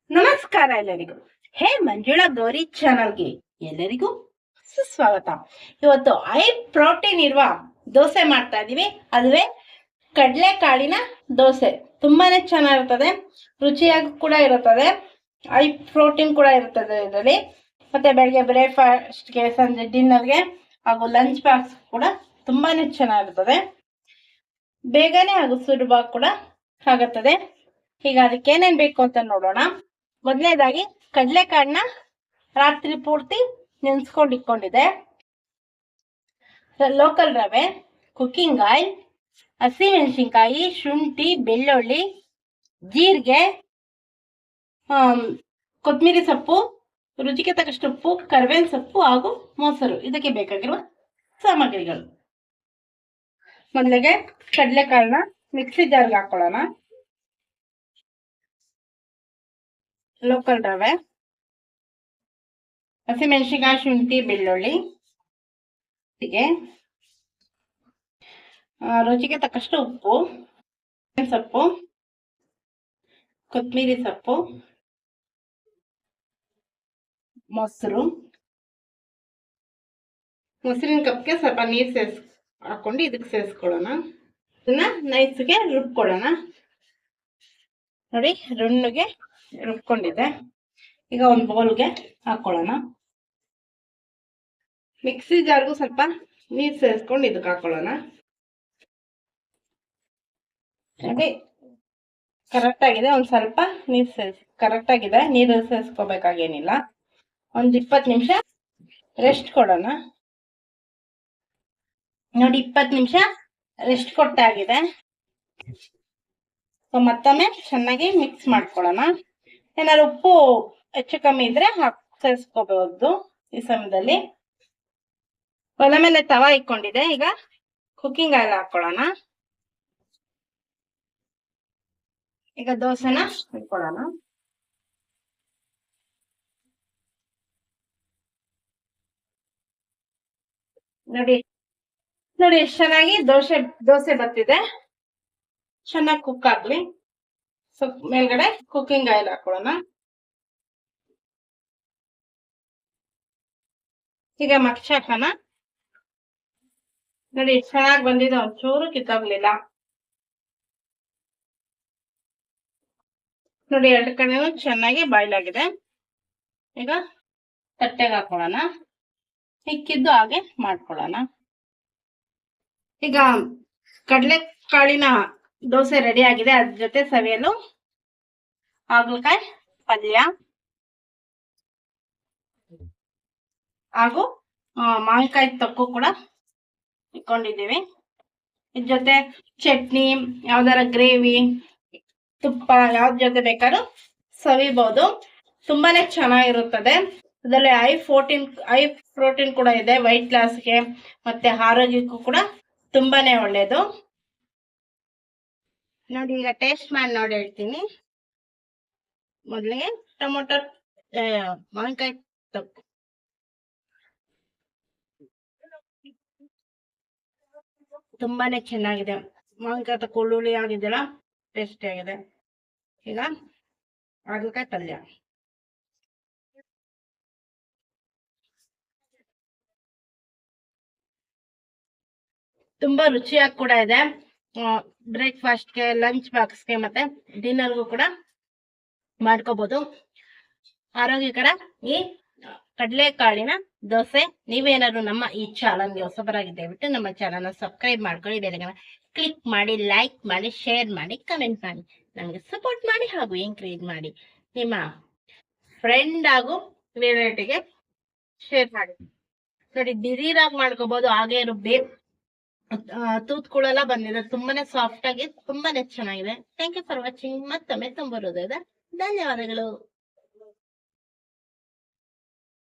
ನಮಸ್ಕಾರ ಎಲ್ಲರಿಗೂ. ಹೇ ಮಂಜುಳಾ ಗೌರಿ ಚಾನಲ್ಗೆ ಎಲ್ಲರಿಗೂ ಸುಸ್ವಾಗತ. ಇವತ್ತು ಹೈ ಪ್ರೋಟೀನ್ ಇರುವ ದೋಸೆ ಮಾಡ್ತಾ ಇದೀವಿ. ಅದುವೇ ಕಡಲೆಕಾಳಿನ ದೋಸೆ. ತುಂಬಾನೇ ಚೆನ್ನಾಗಿರ್ತದೆ, ರುಚಿಯಾಗಿ ಕೂಡ ಇರುತ್ತದೆ, ಹೈ ಪ್ರೋಟೀನ್ ಕೂಡ ಇರುತ್ತದೆ ಇದರಲ್ಲಿ. ಮತ್ತೆ ಬೆಳಗ್ಗೆ ಬ್ರೇಕ್ಫಾಸ್ಟ್ಗೆ, ಸಂಜೆ ಡಿನ್ನರ್ಗೆ ಹಾಗೂ ಲಂಚ್ ಬಾಕ್ಸ್ ಕೂಡ ತುಂಬಾನೇ ಚೆನ್ನಾಗಿರ್ತದೆ. ಬೇಗನೆ ಹಾಗೂ ಸುಲಭ ಕೂಡ ಆಗುತ್ತದೆ. ಈಗ ಅದಕ್ಕೆ ಏನೇನ್ ಬೇಕು ಅಂತ ನೋಡೋಣ. ಮೊದಲನೇದಾಗಿ ಕಡಲೆಕಾಳನ್ನ ರಾತ್ರಿ ಪೂರ್ತಿ ನೆನೆಸ್ಕೊಂಡು ಇಟ್ಕೊಂಡಿದೆ. ಲೋಕಲ್ ರವೆ, ಕುಕ್ಕಿಂಗ್ ಆಯಿಲ್, ಹಸಿಮೆಣಸಿನ್ಕಾಯಿ, ಶುಂಠಿ, ಬೆಳ್ಳುಳ್ಳಿ, ಜೀರಿಗೆ, ಕೊತ್ತಂಬರಿ ಸೊಪ್ಪು, ರುಚಿಗೆ ತಕ್ಕಷ್ಟು ಉಪ್ಪು, ಕರಿಬೇವಿನ ಸೊಪ್ಪು ಹಾಗೂ ಮೊಸರು ಇದಕ್ಕೆ ಬೇಕಾಗಿರುವ ಸಾಮಗ್ರಿಗಳು. ಮೊದಲಿಗೆ ಕಡಲೆಕಾಳನ್ನ ಮಿಕ್ಸಿ ಜಾರ್ಗೆ ಹಾಕೊಳ್ಳೋಣ. ಲೋಕಲ್ ರವೆ, ಹಸಿಮೆಣಸಿನಕಾಯಿ, ಶುಂಠಿ, ಬೆಳ್ಳುಳ್ಳಿ, ರುಚಿಗೆ ತಕ್ಕಷ್ಟು ಉಪ್ಪು, ಸೊಪ್ಪು, ಕೊತ್ತಂಬರಿ ಸೊಪ್ಪು, ಮೊಸರು. ಮೊಸರಿನ ಕಪ್ಗೆ ಸ್ವಲ್ಪ ನೀರು ಹಾಕೊಂಡು ಇದಕ್ಕೆ ಸೇರಿಸ್ಕೊಳ್ಳೋಣ. ಇದನ್ನ ನೈಸ್ಗೆ ರುಬ್ಕೊಳ್ಳೋಣ. ನೋಡಿ, ರುಣ್ಣಿಗೆ ರುಬ್ಕೊಂಡಿದೆ. ಈಗ ಒಂದು ಬೌಲ್ಗೆ ಹಾಕೊಳ್ಳೋಣ. ಮಿಕ್ಸಿ ಜಾರ್ಗೂ ಸ್ವಲ್ಪ ನೀರು ಸೇರಿಸ್ಕೊಂಡು ಇದಕ್ಕೆ ಹಾಕೊಳ್ಳೋಣ. ನೋಡಿ, ಕರೆಕ್ಟ್ ಆಗಿದೆ. ಒಂದು ಸ್ವಲ್ಪ ನೀರು ಕರೆಕ್ಟ್ ಆಗಿದೆ, ನೀರು ಸೇರಿಸ್ಕೋಬೇಕಾಗೇನಿಲ್ಲ. ಒಂದು 20 ನಿಮಿಷ ರೆಸ್ಟ್ ಕೊಡೋಣ. ನೋಡಿ, 20 ನಿಮಿಷ ರೆಸ್ಟ್ ಕೊಟ್ಟಾಗಿದೆ. ಮತ್ತೊಮ್ಮೆ ಚೆನ್ನಾಗಿ ಮಿಕ್ಸ್ ಮಾಡ್ಕೊಳ್ಳೋಣ. ಏನಾದ್ರು ಉಪ್ಪು ಹೆಚ್ಚು ಕಮ್ಮಿ ಇದ್ರೆ ಸೇರಿಸ್ಕೋಬಹುದು. ಈ ಸಮಯದಲ್ಲಿ ಒಲೆ ಮೇಲೆ ತವಾ ಇಟ್ಕೊಂಡಿದೆ. ಈಗ ಕುಕ್ಕಿಂಗ್ ಆಯಿಲ್ ಹಾಕೊಳ್ಳೋಣ. ಈಗ ದೋಸೆನ ಇಟ್ಕೊಳ್ಳೋಣ. ನೋಡಿ ಎಷ್ಟು ಚೆನ್ನಾಗಿ ದೋಸೆ ಬರ್ತಿದೆ. ಚೆನ್ನಾಗಿ ಕುಕ್ ಆಗ್ಲಿ. ಮೇಲ್ಗಡೆ ಕುಕ್ಕಿಂಗ್ ಆಯಿಲ್ ಹಾಕೊಳ್ಳೋಣ. ಈಗ ಮಗ್ಚ್ ಹಾಕೋಣ. ನೋಡಿ, ಚೆನ್ನಾಗಿ ಬಂದಿದೆ, ಒಂಚೂರು ಕಿತ್ತೋಗ್ಲಿಲ್ಲ. ನೋಡಿ, ಎರಡು ಕಡೆನೂ ಚೆನ್ನಾಗಿ ಬಾಯ್ಲ್ ಆಗಿದೆ. ಈಗ ತಟ್ಟೆಗೆ ಹಾಕೊಳ್ಳೋಣ. ಹಿಕ್ಕಿದ್ದು ಹಾಗೆ ಮಾಡ್ಕೊಳ್ಳೋಣ. ಈಗ ಕಡಲೆಕಾಳಿನ ದೋಸೆ ರೆಡಿ ಆಗಿದೆ. ಅದ್ರ ಜೊತೆ ಸವಿಯಲು ಹಾಗಲಕಾಯಿ ಪಲ್ಯ ಹಾಗೂ ಮಾವಿನಕಾಯಿ ತೊಕ್ಕು ಕೂಡ ಇಟ್ಕೊಂಡಿದ್ದೀವಿ. ಇದ್ರ ಜೊತೆ ಚಟ್ನಿ, ಯಾವ್ದಾರ ಗ್ರೇವಿ, ತುಪ್ಪ, ಯಾವ್ದ ಜೊತೆ ಬೇಕಾದ್ರೂ ಸವಿಬಹುದು. ತುಂಬಾನೇ ಚೆನ್ನಾಗಿರುತ್ತದೆ. ಅದರಲ್ಲಿ ಹೈ ಪ್ರೋಟೀನ್ ಕೂಡ ಇದೆ. ವೈಟ್ ಲಾಸ್ಗೆ ಮತ್ತೆ ಆರೋಗ್ಯಕ್ಕೂ ಕೂಡ ತುಂಬಾನೇ ಒಳ್ಳೇದು. ನೋಡಿ, ಈಗ ಟೇಸ್ಟ್ ಮಾಡಿ ನೋಡಿ ಹೇಳ್ತೀನಿ. ಮೊದಲಿಗೆ ಟೊಮೊಟೊ ಮಾವಿನಕಾಯಿ ತೊಕ್ಕು ತುಂಬಾನೇ ಚೆನ್ನಾಗಿದೆ. ಮಾವಿನಕಾಯಿ ತೊಕ್ಕು ಹುಳಿ ಆಗಿದೆಲ್ಲ, ಟೇಸ್ಟಿ ಆಗಿದೆ. ಈಗ ಹಾಗಲಕಾಯಿ ಪಲ್ಯ ತುಂಬಾ ರುಚಿಯಾಗಿ ಕೂಡ ಇದೆ. ಬ್ರೇಕ್ಫಾಸ್ಟ್ಗೆ, ಲಂಚ್ ಬಾಕ್ಸ್ಗೆ ಮತ್ತೆ ಡಿನ್ನರ್ಗೂ ಕೂಡ ಮಾಡ್ಕೋಬಹುದು. ಆರೋಗ್ಯಕರ ಈ ಕಡಲೆಕಾಳಿನ ದೋಸೆ. ನೀವೇನಾದ್ರು ನಮ್ಮ ಈ ಚಾನಲ್ಗೆ ಹೊಸಬರಾಗಿದ್ದೆ ಬಿಟ್ಟು ನಮ್ಮ ಚಾನಲ್ನ ಸಬ್ಸ್ಕ್ರೈಬ್ ಮಾಡ್ಕೊಳ್ಳಿ. ಬೆಲೆಗಳನ್ನ ಕ್ಲಿಕ್ ಮಾಡಿ, ಲೈಕ್ ಮಾಡಿ, ಶೇರ್ ಮಾಡಿ, ಕಮೆಂಟ್ ಮಾಡಿ, ನಮಗೆ ಸಪೋರ್ಟ್ ಮಾಡಿ ಹಾಗೂ ಎಂಕರೇಜ್ ಮಾಡಿ. ನಿಮ್ಮ ಫ್ರೆಂಡ್ ಹಾಗೂ ರಿಲೇಟಿವ್ಗೆ ಶೇರ್ ಮಾಡಿ. ನೋಡಿ, ದಿಢೀರಾಗಿ ಮಾಡ್ಕೋಬಹುದು. ಹಾಗೆ ರುಬ್ಬಿ ತೂತ್ಗಳೆಲ್ಲ ಬಂದಿದೆ. ತುಂಬಾನೇ ಸಾಫ್ಟ್ ಆಗಿ ತುಂಬಾನೇ ಚೆನ್ನಾಗಿದೆ. Thank you for watching. ಮತ್ತೊಮ್ಮೆ ತುಂಬ ಹೃದಯದ ಧನ್ಯವಾದಗಳು.